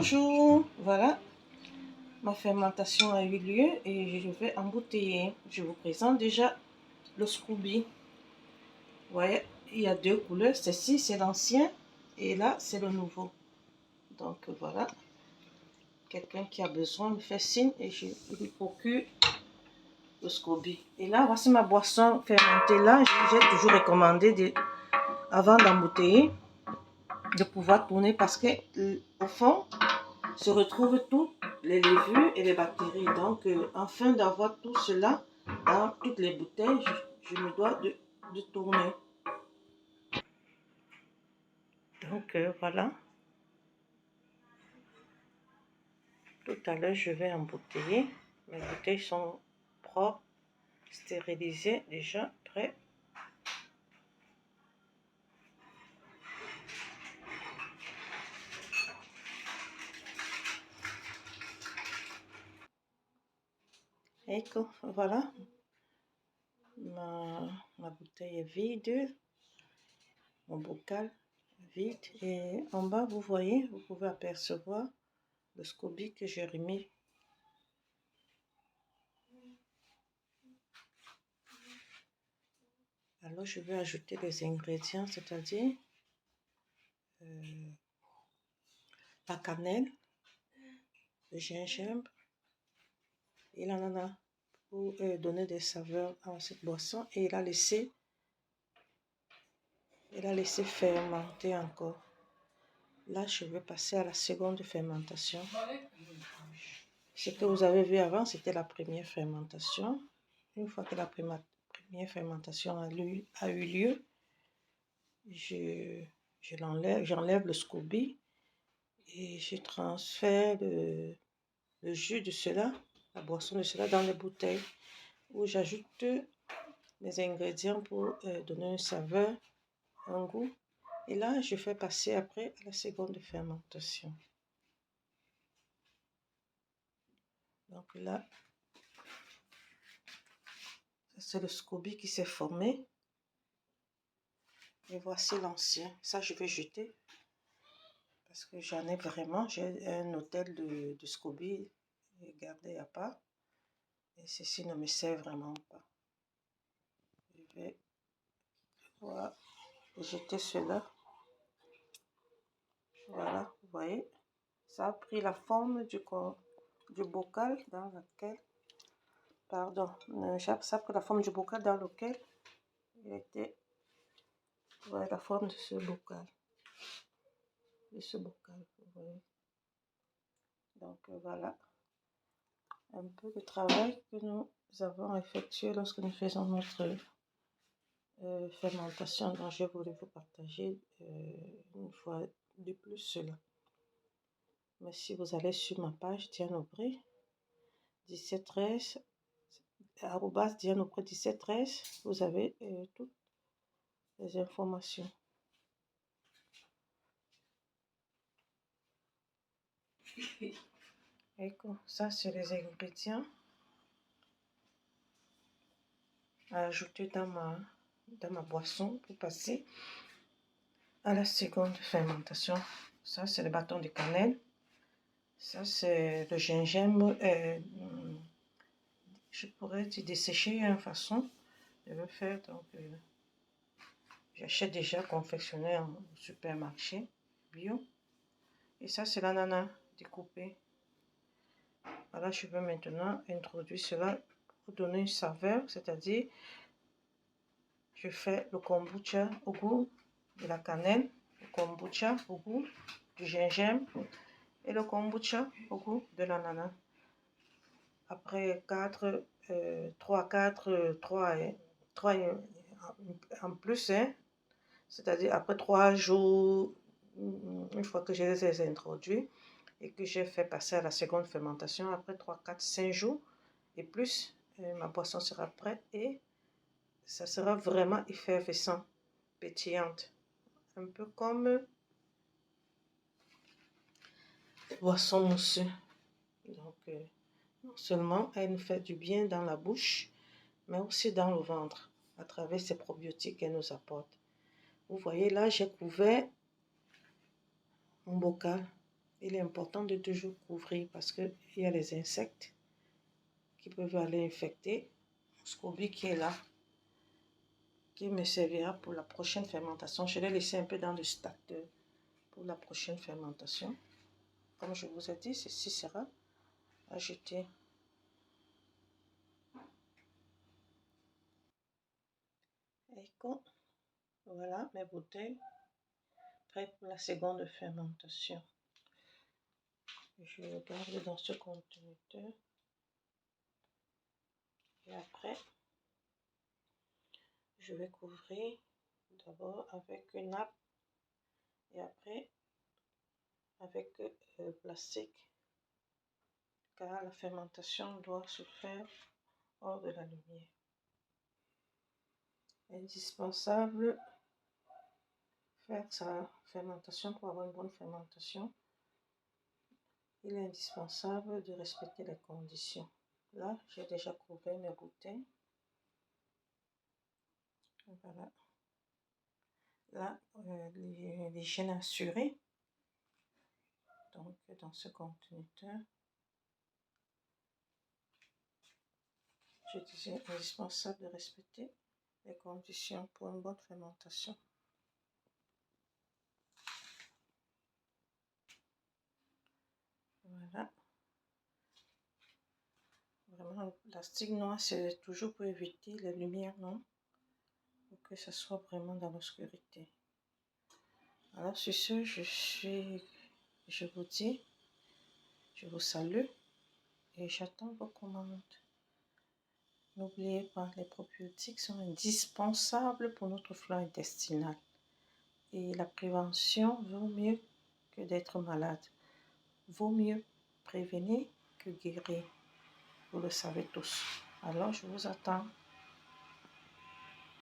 Bonjour, voilà, ma fermentation a eu lieu et je vais embouteiller. Je vous présente déjà le Scooby. Vous voyez, il y a deux couleurs. Ceci, c'est l'ancien et là, c'est le nouveau. Donc voilà, quelqu'un qui a besoin me fait signe et je lui procure le Scooby. Et là, voici ma boisson fermentée. Là, j'ai toujours recommandé, avant d'embouteiller, de pouvoir tourner parce que au fond, se retrouvent toutes les levures et les bactéries. Donc, afin d'avoir tout cela dans toutes les bouteilles, je me dois de tourner. Donc, voilà. Tout à l'heure, je vais embouteiller. Mes bouteilles sont propres, stérilisées, déjà prêtes. Et voilà, ma bouteille est vide, mon bocal vide. Et en bas, vous voyez, vous pouvez apercevoir le Scooby que j'ai remis. Alors, je vais ajouter les ingrédients, c'est-à-dire la cannelle, le gingembre et l'ananas pour donner des saveurs à cette boisson. Et il a laissé fermenter encore. Là, je vais passer à la seconde fermentation. Ce que vous avez vu avant, c'était la première fermentation. Une fois que la première fermentation a eu lieu, j'enlève le Scooby et je transfère le jus de cela, la boisson de cela dans les bouteilles où j'ajoute les ingrédients pour donner une saveur, un goût. Et là, je fais passer après à la seconde fermentation. Donc là, c'est le Scooby qui s'est formé. Et voici l'ancien. Ça, je vais jeter parce que j'en ai vraiment. J'ai un hôtel de Scooby gardé à part. Et ceci ne me sert vraiment pas. Je vais jeter cela. Voilà, vous voyez. Ça a pris la forme du bocal dans lequel, pardon, ça a pris la forme du bocal dans lequel il était, voilà la forme de ce bocal, vous voyez. Donc voilà, un peu de travail que nous avons effectué lorsque nous faisons notre fermentation, dont je voulais vous partager une fois de plus cela. Mais si vous allez sur ma page Diane Aubry 1713, @Diane Aubry 1713, vous avez toutes les informations. Et comme ça, c'est les ingrédients à ajouter dans ma boisson pour passer à la seconde fermentation. Ça, c'est le bâton de cannelle. Ça, c'est le gingembre. Je pourrais dire dessécher une façon de le faire. Donc, j'achète déjà confectionné au supermarché bio. Et ça, c'est l'ananas découpé. Voilà, je vais maintenant introduire cela pour donner une saveur, c'est-à-dire je fais le kombucha au goût de la cannelle, le kombucha au goût du gingembre et le kombucha au goût de l'ananas. Après 3 en plus, hein, c'est-à-dire après 3 jours, une fois que je les ai introduits et que j'ai fait passer à la seconde fermentation, après 3, 4, 5 jours et plus, ma boisson sera prête et ça sera vraiment effervescent, pétillante, un peu comme boisson moussue. Donc, non seulement elle nous fait du bien dans la bouche, mais aussi dans le ventre, à travers ces probiotiques qu'elle nous apporte. Vous voyez là, j'ai couvert mon bocal Il est important de toujours couvrir parce qu'il y a les insectes qui peuvent aller infecter le SCOBY qui est là, qui me servira pour la prochaine fermentation. Je l'ai laissé un peu dans le starter pour la prochaine fermentation. Comme je vous ai dit, ceci sera ajouté. Et voilà mes bouteilles prêtes pour la seconde fermentation. Je le garde dans ce conteneur. Et après, je vais couvrir d'abord avec une nappe et après avec plastique, car la fermentation doit se faire hors de la lumière. Indispensable faire sa fermentation pour avoir une bonne fermentation. Il est indispensable de respecter les conditions. Là, j'ai déjà couvert mes bouteilles. Voilà. Là, l'hygiène assurée. Donc, dans ce conteneur, je disais indispensable de respecter les conditions pour une bonne fermentation. Voilà. Vraiment, le plastique noir, c'est toujours pour éviter les lumières, non? Pour que ça soit vraiment dans l'obscurité. Alors, sur ce, je vous dis, je vous salue et j'attends vos commandes. N'oubliez pas, les probiotiques sont indispensables pour notre flore intestinale. Et la prévention vaut mieux que d'être malade. Vaut mieux prévenir que guérir. Vous le savez tous. Alors, je vous attends.